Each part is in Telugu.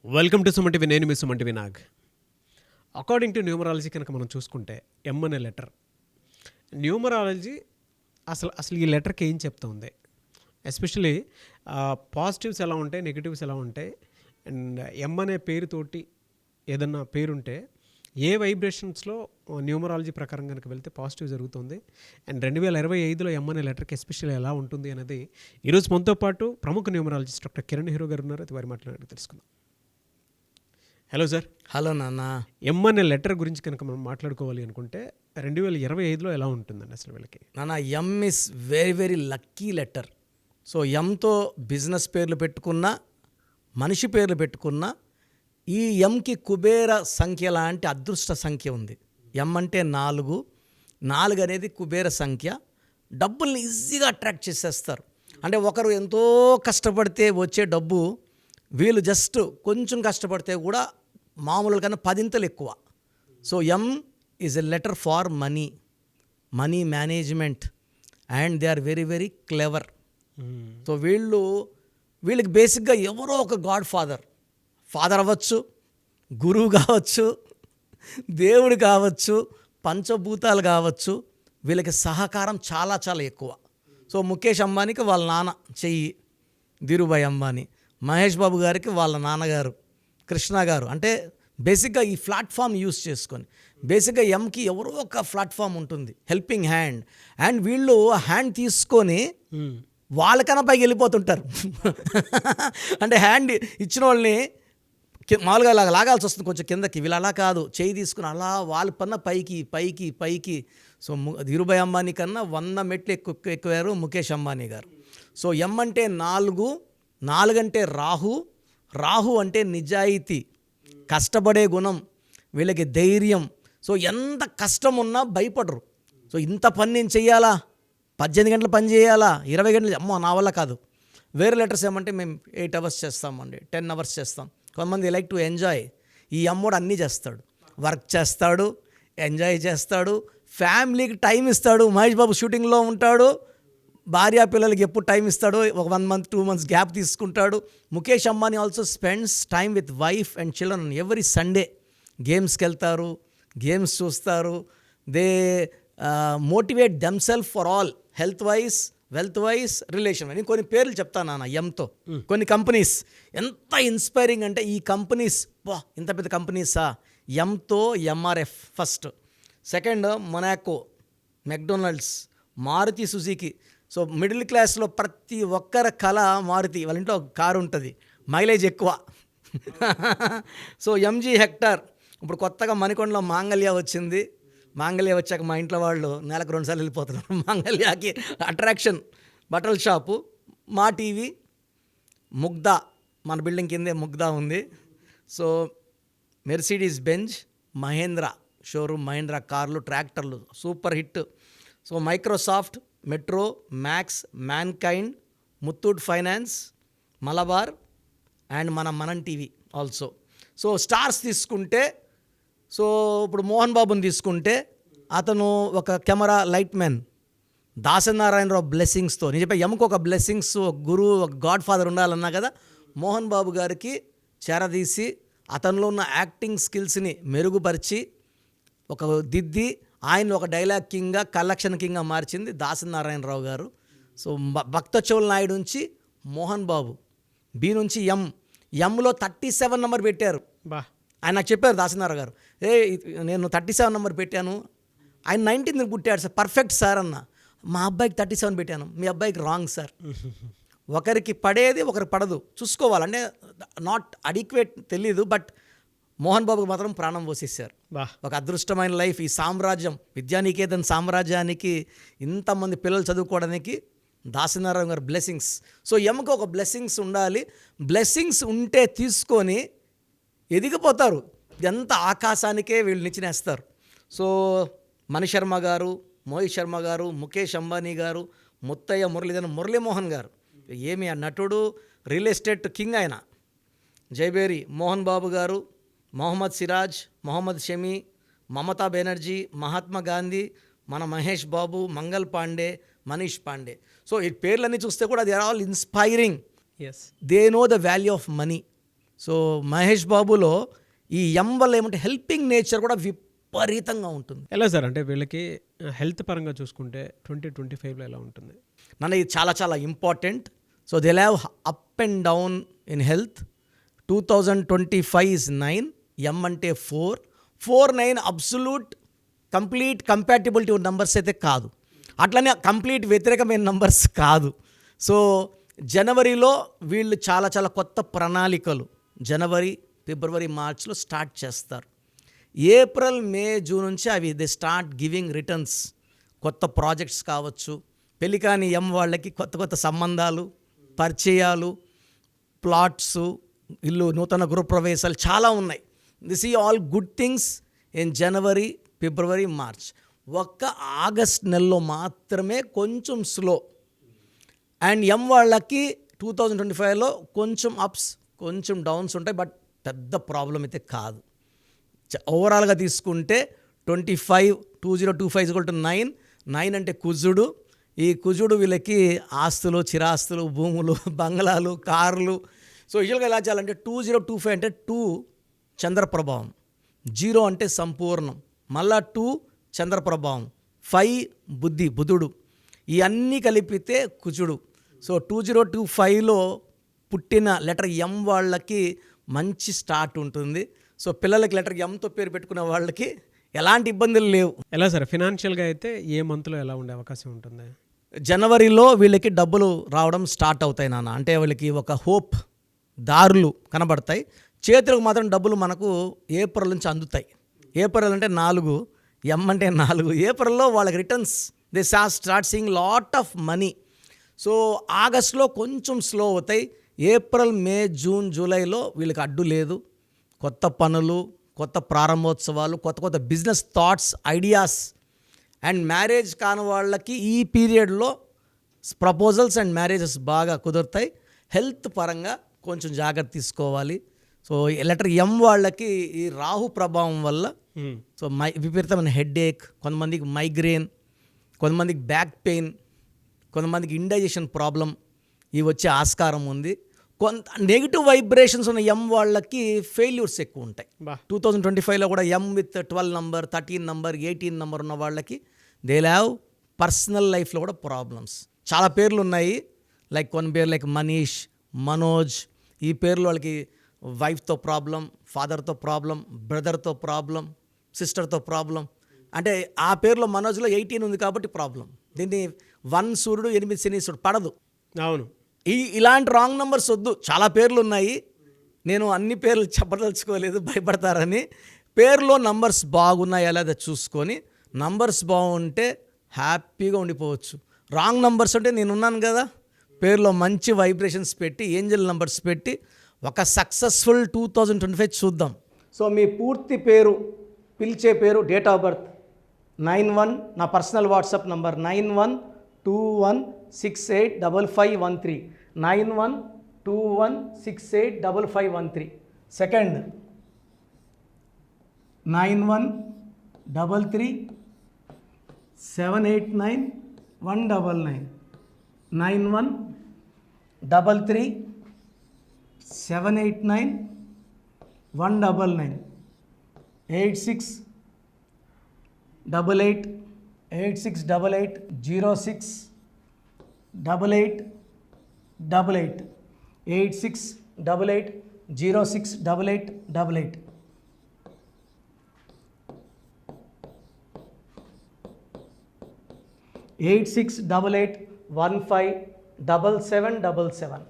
Welcome to Suman TV. నేను మీ Suman TV Nag. According to numerology కనుక మనం చూసుకుంటే ఎం అనే లెటర్, న్యూమరాలజీ అసలు ఈ లెటర్కి ఏం చెప్తుంది, ఎస్పెషలీ పాజిటివ్స్ ఎలా ఉంటాయి, నెగిటివ్స్ ఎలా ఉంటాయి, అండ్ ఎం అనే పేరుతోటి ఏదన్నా పేరుంటే ఏ వైబ్రేషన్స్లో న్యూమరాలజీ ప్రకారం కనుక వెళ్తే పాజిటివ్ జరుగుతుంది, అండ్ 2025లో ఎం అనే లెటర్కి ఎస్పెషల్లీ ఎలా ఉంటుంది అనేది ఈరోజు మనతో పాటు ప్రముఖ న్యూమరాలజిస్ట్ డాక్టర్ కిరణ్ హీరో గారు ఉన్నారు. అది వారి మాట్లాడి తెలుసుకుందాం. Hello sir. హలో నాన్న. ఎం అనే లెటర్ గురించి కనుక మనం మాట్లాడుకోవాలి అనుకుంటే 2025లో ఎలా ఉంటుందండి అసలు వీళ్ళకి? నాన్న, M is very very lucky letter. So ఎంతో బిజినెస్ పేర్లు పెట్టుకున్నా, మనిషి పేర్లు పెట్టుకున్నా, ఈ ఎంకి కుబేర సంఖ్య లాంటి అదృష్ట సంఖ్య ఉంది. ఎం అంటే 4 అనేది కుబేర సంఖ్య. డబ్బుల్ని ఈజీగా అట్రాక్ట్ చేసేస్తారు. అంటే ఒకరు ఎంతో కష్టపడితే వచ్చే డబ్బు వీళ్ళు జస్ట్ కొంచెం కష్టపడితే కూడా మామూలుగా కన్నా 10 ఎక్కువ. So M is a letter for money management, and they are very very clever. So వీళ్ళకి బేసిక్గా ఎవరో ఒక గాడ్ ఫాదర్ అవ్వచ్చు, గురువు కావచ్చు, దేవుడు కావచ్చు, పంచభూతాలు కావచ్చు, వీళ్ళకి సహకారం చాలా చాలా ఎక్కువ. సో ముఖేష్ అంబానీకి వాళ్ళ నాన్న చెయ్యి ధీరుభాయ్ అంబానీ, మహేష్ బాబు గారికి వాళ్ళ నాన్నగారు కృష్ణ గారు. అంటే బేసిక్గా ఈ ప్లాట్ఫామ్ యూస్ చేసుకొని బేసిక్గా ఎంకి ఎవరో ఒక ప్లాట్ఫామ్ ఉంటుంది, హెల్పింగ్ హ్యాండ్, అండ్ వీళ్ళు హ్యాండ్ తీసుకొని వాళ్ళకన్నా పైకి వెళ్ళిపోతుంటారు. అంటే హ్యాండ్ ఇచ్చిన వాళ్ళని మామూలుగా అలా లాగాల్సి వస్తుంది కొంచెం కిందకి, వీళ్ళు అలా కాదు, చేయి తీసుకుని అలా వాళ్ళ పన్న పైకి. సో ధీరుభాయ్ అంబానీ కన్నా 100 మెట్లు ఎక్కువారు ముఖేష్ అంబానీ గారు. సో ఎం అంటే 4 అంటే రాహు అంటే నిజాయితీ, కష్టపడే గుణం, వీళ్ళకి ధైర్యం. సో ఎంత కష్టం ఉన్నా భయపడరు. సో ఇంత పని నేను చెయ్యాలా, 18 గంటలు పని చేయాలా, 20 గంటలు, అమ్మో నా వల్ల కాదు. వేరే లెటర్స్ ఏమంటే మేము 8 అవర్స్ చేస్తామండి, 10 అవర్స్ చేస్తాం. కొంతమంది లైక్ టు ఎంజాయ్. ఈ అమ్మోడు అన్నీ చేస్తాడు, వర్క్ చేస్తాడు, ఎంజాయ్ చేస్తాడు, ఫ్యామిలీకి టైం ఇస్తాడు. మహేష్ బాబు షూటింగ్లో ఉంటాడు, భార్యా పిల్లలకి ఎప్పుడు టైం ఇస్తాడో, ఒక 1 month 2 months గ్యాప్ తీసుకుంటాడు. Mukesh Ambani also spends time with wife and children every Sunday. గేమ్స్కి వెళ్తారు, గేమ్స్ చూస్తారు. They motivate themself for all, health wise, wealth wise, relation. నేను కొన్ని పేర్లు చెప్తాను నాన్న ఎంతో. కొన్ని కంపెనీస్ ఎంత ఇన్స్పైరింగ్ అంటే, ఈ కంపెనీస్ ఇంత పెద్ద కంపెనీసా. ఎంతో MRF first, second Monaco, McDonald's, Maruti Suzuki. So middle క్లాస్లో ప్రతి ఒక్కరి కళ మారుతి, వాళ్ళ ఇంట్లో కారు ఉంటుంది, మైలేజ్ ఎక్కువ. So MG Hector. ఇప్పుడు కొత్తగా మణికొండలో మాంగళ్య వచ్చింది. మాంగళ్య వచ్చాక మా ఇంట్లో వాళ్ళు నెలకు 2 సార్లు వెళ్ళిపోతున్నారు మాంగళ్యాకి. అట్రాక్షన్ బట్టల షాపు. మా టీవీ, ముగ్ధా, మన బిల్డింగ్ కిందే ముగ్ధా ఉంది. So Mercedes Benz, Mahindra showroom, Mahindra కార్లు, ట్రాక్టర్లు super hit. So Microsoft, metro, max, mankind, Muthoot finance, Malabar, and మనం టీవీ ఆల్సో. సో స్టార్స్ తీసుకుంటే, సో ఇప్పుడు మోహన్ బాబుని తీసుకుంటే అతను ఒక కెమెరా లైట్ మ్యాన్. దాసనారాయణరావు బ్లెస్సింగ్స్తో, నేను చెప్పే ఎముక ఒక బ్లెస్సింగ్స్, ఒక గురువు, ఒక గాడ్ ఫాదర్ ఉండాలన్నా కదా, మోహన్ బాబు గారికి చేరదీసి అతనిలో ఉన్న యాక్టింగ్ స్కిల్స్ని మెరుగుపరిచి ఒక దిద్ది ఆయన ఒక డైలాగ్ కింగ్గా, కలెక్షన్ కింగ్గా మార్చింది దాసనారాయణరావు గారు. సో భక్తచోళ నాయుడు నుంచి మోహన్ బాబు, బి నుంచి ఎంలో 37 నెంబర్ పెట్టారు. ఆయన నాకు చెప్పారు దాసనారాయణ గారు, నేను 37 నెంబర్ పెట్టాను, ఆయన 19 పుట్టాడు సార్, పర్ఫెక్ట్ సార్ అన్న. మా అబ్బాయికి 37 పెట్టాను, మీ అబ్బాయికి రాంగ్ సార్. ఒకరికి పడేది ఒకరికి పడదు, చూసుకోవాలంటే నాట్ అడిక్వేట్ తెలీదు, బట్ మోహన్ బాబుకి మాత్రం ప్రాణం పోసేసారు. ఒక అదృష్టమైన లైఫ్. ఈ సామ్రాజ్యం, విద్యానికేతన్ సామ్రాజ్యానికి ఇంతమంది పిల్లలు చదువుకోవడానికి దాసనారాయణ గారు బ్లెస్సింగ్స్. సో ఎముక ఒక బ్లెస్సింగ్స్ ఉండాలి. బ్లెస్సింగ్స్ ఉంటే తీసుకొని ఎదిగిపోతారు, ఎంత ఆకాశానికే వీళ్ళు నిచ్చినేస్తారు. సో మణిశర్మ గారు, మోహిత్ శర్మ గారు, ముఖేష్ అంబానీ గారు, ముత్తయ్య మురళీమోహన్ గారు, ఏమి ఆ నటుడు, రియల్ ఎస్టేట్ కింగ్ ఆయన. జైబేరి మోహన్ బాబు గారు, మొహమ్మద్ సిరాజ్, మొహమ్మద్ షమి, మమతా బెనర్జీ, మహాత్మా గాంధీ, మన మహేష్ బాబు, మంగల్ పాండే, మనీష్ పాండే. సో ఈ పేర్లన్నీ చూస్తే కూడా they are all inspiring. They know the value of money. So Mahesh బాబులో ఈ ఎం వల్ల ఏమంటే హెల్పింగ్ నేచర్ కూడా విపరీతంగా ఉంటుంది. ఎలా సార్ అంటే వీళ్ళకి హెల్త్ పరంగా చూసుకుంటే 2025లో ఎలా ఉంటుంది? నన్ను ఇది చాలా చాలా important. So they have up and down in health. 2025 is 9, ఎం అంటే 4, 4, 9 అబ్సల్యూట్ కంప్లీట్ కంపాటిబిలిటీ నంబర్స్ అయితే కాదు, అట్లనే కంప్లీట్ వ్యతిరేకమైన నంబర్స్ కాదు. సో జనవరిలో వీళ్ళు చాలా చాలా కొత్త ప్రణాళికలు జనవరి, ఫిబ్రవరి, మార్చ్లో స్టార్ట్ చేస్తారు. ఏప్రిల్, మే, జూన్ నుంచి అవి దే స్టార్ట్ గివింగ్ రిటర్న్స్. కొత్త ప్రాజెక్ట్స్ కావచ్చు, పెళ్ళికాని ఎం వాళ్ళకి కొత్త కొత్త సంబంధాలు, పరిచయాలు, ప్లాట్స్, ఇల్లు, నూతన గృహప్రవేశాలు చాలా ఉన్నాయి. దిస్ ఈ all good things in January, February, March. ఒక్క ఆగస్ట్ నెలలో మాత్రమే కొంచెం స్లో. అండ్ ఎం వాళ్ళకి 2025లో కొంచెం అప్స్, కొంచెం డౌన్స్ ఉంటాయి, బట్ పెద్ద ప్రాబ్లం అయితే కాదు. ఓవరాల్గా తీసుకుంటే 2025 9, 9 అంటే కుజుడు. ఈ కుజుడు వీళ్ళకి ఆస్తులు, చిరాస్తులు, భూములు, బంగ్లాలు, కార్లు. సో యూజువల్గా ఎలా చేయాలంటే 2025 అంటే 2 చంద్రప్రభావం, 0 అంటే సంపూర్ణం, మళ్ళా 2 చంద్రప్రభావం, 5 బుధుడు, ఇవన్నీ కలిపితే కుజుడు. సో 2025లో పుట్టిన లెటర్ ఎం వాళ్ళకి మంచి స్టార్ట్ ఉంటుంది. సో పిల్లలకి లెటర్ ఎంతో పేరు పెట్టుకునే వాళ్ళకి ఎలాంటి ఇబ్బందులు లేవు. ఎలా సార్ ఫినాన్షియల్గా అయితే ఏ మంత్లో ఎలా ఉండే అవకాశం ఉంటుంది? జనవరిలో వీళ్ళకి డబ్బులు రావడం స్టార్ట్ అవుతాయి నాన్న. అంటే వీళ్ళకి ఒక హోప్, దారులు కనబడతాయి. చేతులకు మాత్రం డబ్బులు మనకు ఏప్రిల్ నుంచి అందుతాయి. ఏప్రిల్ అంటే 4, ఎం అంటే 4. ఏప్రిల్లో వాళ్ళకి returns they start seeing lot of money. So ఆగస్ట్లో కొంచెం స్లో అవుతాయి. ఏప్రిల్, మే, జూన్, జూలైలో వీళ్ళకి అడ్డు లేదు. కొత్త పనులు, కొత్త ప్రారంభోత్సవాలు, కొత్త కొత్త business thoughts, ideas. And marriage కాని వాళ్ళకి ఈ పీరియడ్లో ప్రపోజల్స్ అండ్ మ్యారేజెస్ బాగా కుదురుతాయి. హెల్త్ పరంగా కొంచెం జాగ్రత్త తీసుకోవాలి. సో లెటర్ ఎం వాళ్ళకి ఈ రాహు ప్రభావం వల్ల సో విపరీతమైన హెడ్ఏక్, కొంతమందికి మైగ్రేన్, కొంతమందికి బ్యాక్ పెయిన్, కొంతమందికి ఇండైజెషన్ ప్రాబ్లం, ఇవి వచ్చే ఆస్కారం ఉంది. కొంత నెగిటివ్ వైబ్రేషన్స్ ఉన్న ఎం వాళ్ళకి ఫెయిల్యూర్స్ ఎక్కువ ఉంటాయి. 2025లో కూడా ఎం విత్ 12 నంబర్, 13 నంబర్, 18 నంబర్ ఉన్న వాళ్ళకి దే హ్యావ్ పర్సనల్ లైఫ్లో కూడా ప్రాబ్లమ్స్. చాలా పేర్లు ఉన్నాయి, లైక్ కొన్ని పేర్లు లైక్ మనీష్, మనోజ్. ఈ పేర్లు వాళ్ళకి వైఫ్తో ప్రాబ్లం, ఫాదర్తో ప్రాబ్లం, బ్రదర్తో ప్రాబ్లం, సిస్టర్తో ప్రాబ్లం. అంటే ఆ పేరులో మనోజ్లో 18 ఉంది కాబట్టి ప్రాబ్లం. దీన్ని 1 సూర్యుడు 8 శనీశ్వరుడు పడదు. అవును, ఇలాంటి రాంగ్ నెంబర్స్ వద్దు. చాలా పేర్లు ఉన్నాయి, నేను అన్ని పేర్లు చెప్పదలుచుకోలేదు భయపడతారని. పేరులో నంబర్స్ బాగున్నాయా లేదా చూసుకొని, నంబర్స్ బాగుంటే హ్యాపీగా ఉండిపోవచ్చు. రాంగ్ నంబర్స్ అంటే నేనున్నాను కదా, పేరులో మంచి వైబ్రేషన్స్ పెట్టి, ఏంజల్ నంబర్స్ పెట్టి ఒక సక్సెస్ఫుల్ 2025 చూద్దాం. సో మీ పూర్తి పేరు, పిలిచే పేరు, డేట్ ఆఫ్ బర్త్ 91, నా personal WhatsApp number 9121685513, 9121685513. Second 9133789199, 9133789199, 8688068888, 8688068888. Eight six double eight 157777,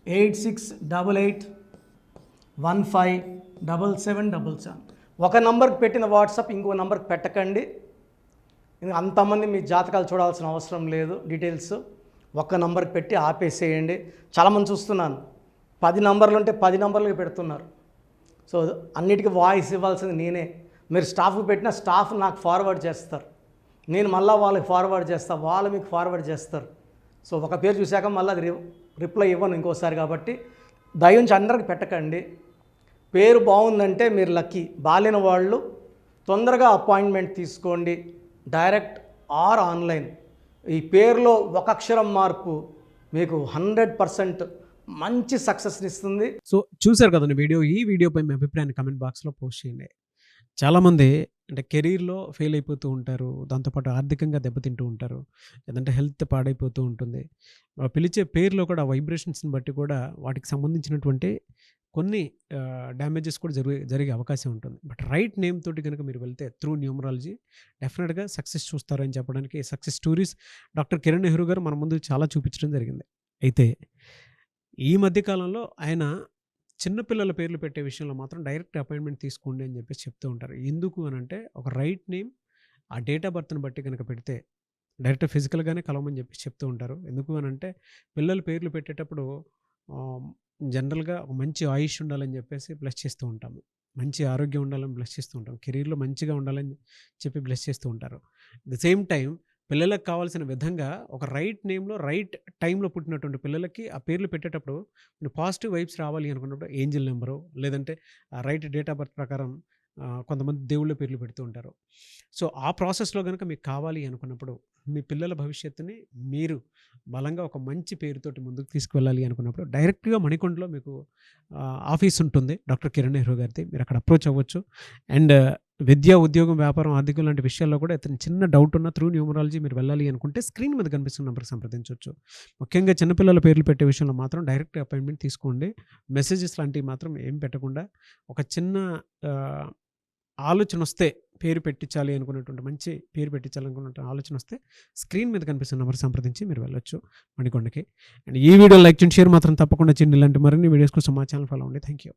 8688157777. ఒక నంబర్కి పెట్టిన వాట్సాప్ ఇంకో నంబర్కి పెట్టకండి. అంతమంది మీ జాతకాలు చూడాల్సిన అవసరం లేదు. డీటెయిల్స్ ఒక్క నంబర్కి పెట్టి ఆపేసేయండి. చాలామంది చూస్తున్నాను 10 నంబర్లు ఉంటే 10 నంబర్లకి పెడుతున్నారు. సో అన్నిటికీ వాయిస్ ఇవ్వాల్సింది నేనే. మీరు స్టాఫ్కి పెట్టిన స్టాఫ్ నాకు ఫార్వర్డ్ చేస్తారు, నేను మళ్ళీ వాళ్ళకి ఫార్వర్డ్ చేస్తాను, వాళ్ళు మీకు ఫార్వర్డ్ చేస్తారు. సో ఒక పేరు చూశాక మళ్ళీ అది రిప్లై ఇవ్వను ఇంకోసారి. కాబట్టి దయించి అందరికి పెట్టకండి. పేరు బాగుందంటే మీరు లక్కీ. బాలేని వాళ్ళు తొందరగా అపాయింట్మెంట్ తీసుకోండి, డైరెక్ట్ ఆర్ ఆన్లైన్. ఈ పేరులో ఒక అక్షరం మార్పు మీకు 100% మంచి సక్సెస్ని ఇస్తుంది. సో చూశారు కదండి వీడియో. ఈ వీడియోపై మీ అభిప్రాయాన్ని కమెంట్ బాక్స్లో పోస్ట్ చేయండి. చాలామంది అంటే కెరీర్లో ఫెయిల్ అయిపోతూ ఉంటారు, దాంతోపాటు ఆర్థికంగా దెబ్బతింటూ ఉంటారు, లేదంటే హెల్త్ పాడైపోతూ ఉంటుంది. పిలిచే పేర్లో కూడా వైబ్రేషన్స్ని బట్టి కూడా వాటికి సంబంధించినటువంటి కొన్ని డ్యామేజెస్ కూడా జరిగే అవకాశం ఉంటుంది. బట్ రైట్ నేమ్ తోటి కనుక మీరు వెళ్తే త్రూ న్యూమరాలజీ డెఫినెట్గా సక్సెస్ చూస్తారని చెప్పడానికి success stories doctor Kiran Nehru గారు మన ముందు చాలా చూపించడం జరిగింది. అయితే ఈ మధ్య కాలంలో ఆయన చిన్నపిల్లల పేర్లు పెట్టే విషయంలో మాత్రం డైరెక్ట్ అపాయింట్మెంట్ తీసుకోండి అని చెప్పేసి చెప్తూ ఉంటారు. ఎందుకు అని అంటే ఒక రైట్ నేమ్ ఆ డేట్ ఆఫ్ బర్త్ని బట్టి కనుక పెడితే డైరెక్ట్ ఫిజికల్గానే కలవమని చెప్పేసి చెప్తూ ఉంటారు. ఎందుకు అని అంటే పిల్లల పేర్లు పెట్టేటప్పుడు జనరల్గా ఒక మంచి ఆయుష్ ఉండాలని చెప్పేసి బ్లెస్ చేస్తూ ఉంటాము, మంచి ఆరోగ్యం ఉండాలని బ్లెస్ చేస్తూ ఉంటాం, కెరీర్లో మంచిగా ఉండాలని చెప్పి బ్లెస్ చేస్తూ ఉంటారు. ద సేమ్ టైం పిల్లలకు కావాల్సిన విధంగా ఒక రైట్ నేమ్లో రైట్ టైంలో పుట్టినటువంటి పిల్లలకి ఆ పేర్లు పెట్టేటప్పుడు పాజిటివ్ వైబ్స్ రావాలి అనుకున్నప్పుడు ఏంజిల్ నెంబరు లేదంటే రైట్ డేట్ ఆఫ్ బర్త్ ప్రకారం కొంతమంది దేవుళ్ళ పేర్లు పెడుతూ ఉంటారు. సో ఆ ప్రాసెస్లో కనుక మీకు కావాలి అనుకున్నప్పుడు మీ పిల్లల భవిష్యత్తుని మీరు బలంగా ఒక మంచి పేరుతోటి ముందుకు తీసుకువెళ్ళాలి అనుకున్నప్పుడు డైరెక్ట్గా మణికొండలో మీకు ఆఫీస్ ఉంటుంది డాక్టర్ కిరణ్ నెహ్రూ గారిది. మీరు అక్కడ అప్రోచ్ అవ్వచ్చు. అండ్ విద్య, ఉద్యోగం, వ్యాపారం, ఆర్థికం లాంటి విషయాల్లో కూడా ఇతను చిన్న డౌట్ ఉన్న త్రూ న్యూమరాలజీ మీరు వెళ్ళాలి అనుకుంటే స్క్రీన్ మీద కనిపిస్తున్న నెంబర్కి సంప్రదించవచ్చు. ముఖ్యంగా చిన్నపిల్లల పేర్లు పెట్టే విషయంలో మాత్రం డైరెక్ట్ అపాయింట్మెంట్ తీసుకోండి. మెసేజెస్ లాంటివి మాత్రం ఏం పెట్టకుండా ఒక చిన్న ఆలోచన వస్తే పేరు పెట్టించాలి అనుకున్నటువంటి మంచి పేరు పెట్టించాలనుకున్న ఆలోచన వస్తే స్క్రీన్ మీద కనిపిస్తున్న నెంబర్ సంప్రదించి మీరు వెళ్ళొచ్చు మణికొండకి. అండ్ ఈ వీడియో లైక్ చేయండి, షేర్ మాత్రం తప్పకుండా చేయండి. ఇలాంటి మరిన్ని వీడియోస్ కోసం మా ఛానల్ ఫాలో అవ్వండి. Thank you.